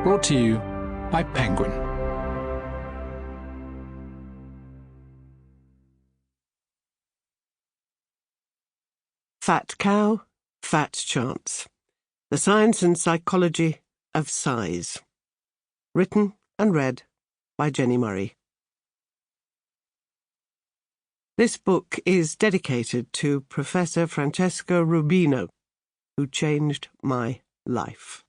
Brought to you by Penguin. Fat Cow, Fat Chance. The Science and Psychology of Size. Written and read by Jenni Murray. This book is dedicated to Professor Francesca Rubino, who changed my life.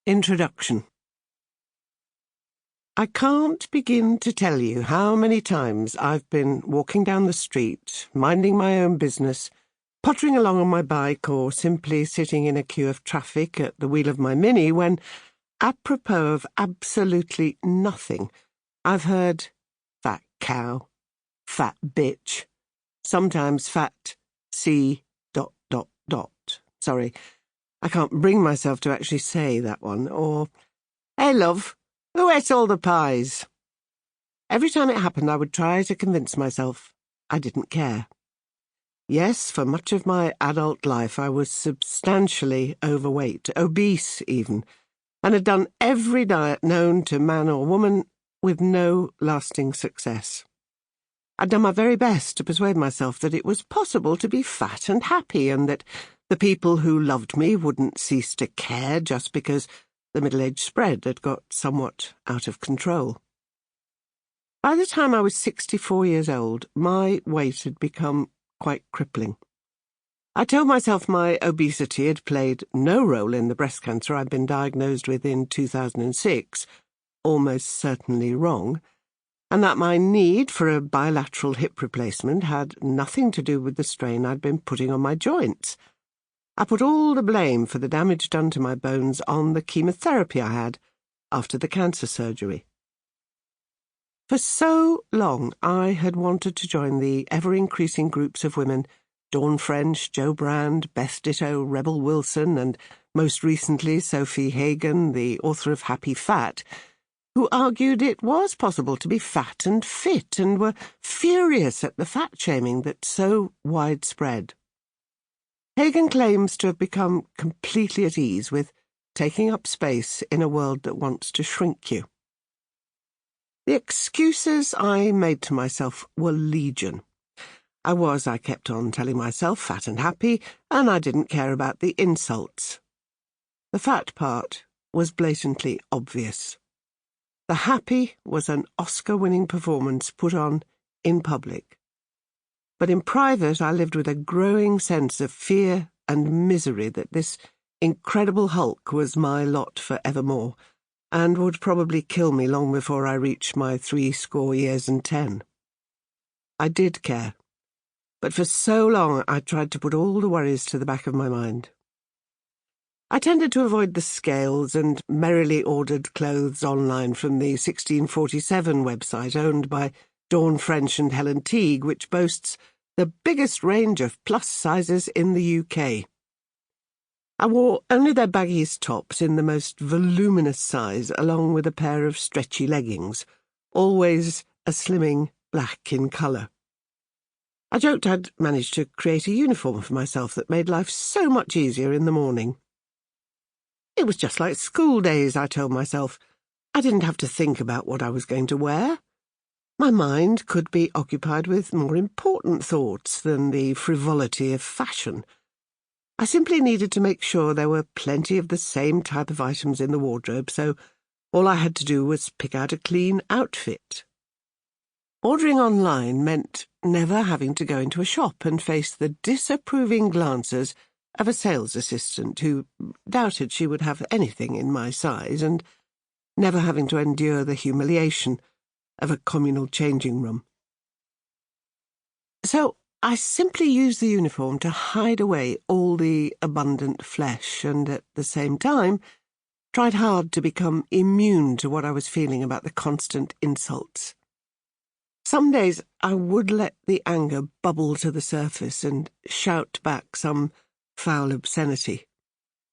Introduction. I can't begin to tell you how many times I've been walking down the street, minding my own business, pottering along on my bike, or simply sitting in a queue of traffic at the wheel of my Mini when, apropos of absolutely nothing, I've heard fat cow, fat bitch, sometimes fat C... Sorry, I can't bring myself to actually say that one, or, "Hey, love, who ate all the pies?" Every time it happened, I would try to convince myself I didn't care. Yes, for much of my adult life I was substantially overweight, obese even, and had done every diet known to man or woman with no lasting success. I'd done my very best to persuade myself that it was possible to be fat and happy, and that the people who loved me wouldn't cease to care just because the middle-age spread had got somewhat out of control. By the time I was 64 years old, my weight had become quite crippling. I told myself my obesity had played no role in the breast cancer I'd been diagnosed with in 2006, almost certainly wrong, and that my need for a bilateral hip replacement had nothing to do with the strain I'd been putting on my joints. I put all the blame for the damage done to my bones on the chemotherapy I had after the cancer surgery. For so long I had wanted to join the ever-increasing groups of women, Dawn French, Jo Brand, Beth Ditto, Rebel Wilson, and most recently Sophie Hagen, the author of Happy Fat, who argued it was possible to be fat and fit, and were furious at the fat-shaming that's so widespread. Hagen claims to have become completely at ease with taking up space in a world that wants to shrink you. The excuses I made to myself were legion. I kept on telling myself, fat and happy, and I didn't care about the insults. The fat part was blatantly obvious. The happy was an Oscar-winning performance put on in public. But in private I lived with a growing sense of fear and misery that this incredible hulk was my lot for evermore, and would probably kill me long before I reached my 70 years and 10. I did care, but for so long I tried to put all the worries to the back of my mind. I tended to avoid the scales and merrily ordered clothes online from the 1647 website owned by Dawn French and Helen Teague, which boasts the biggest range of plus sizes in the UK. I wore only their baggiest tops in the most voluminous size, along with a pair of stretchy leggings, always a slimming black in colour. I joked I'd managed to create a uniform for myself that made life so much easier in the morning. It was just like school days, I told myself. I didn't have to think about what I was going to wear. My mind could be occupied with more important thoughts than the frivolity of fashion. I simply needed to make sure there were plenty of the same type of items in the wardrobe, so all I had to do was pick out a clean outfit. Ordering online meant never having to go into a shop and face the disapproving glances of a sales assistant who doubted she would have anything in my size, and never having to endure the humiliation of a communal changing room. So I simply used the uniform to hide away all the abundant flesh, and at the same time tried hard to become immune to what I was feeling about the constant insults. Some days I would let the anger bubble to the surface and shout back some foul obscenity.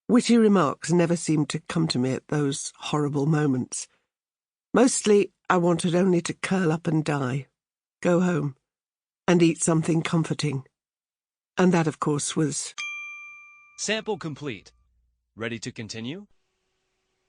Witty remarks never seemed to come to me at those horrible moments. Mostly I wanted only to curl up and die, go home, and eat something comforting. And that, of course, was... Sample complete. Ready to continue?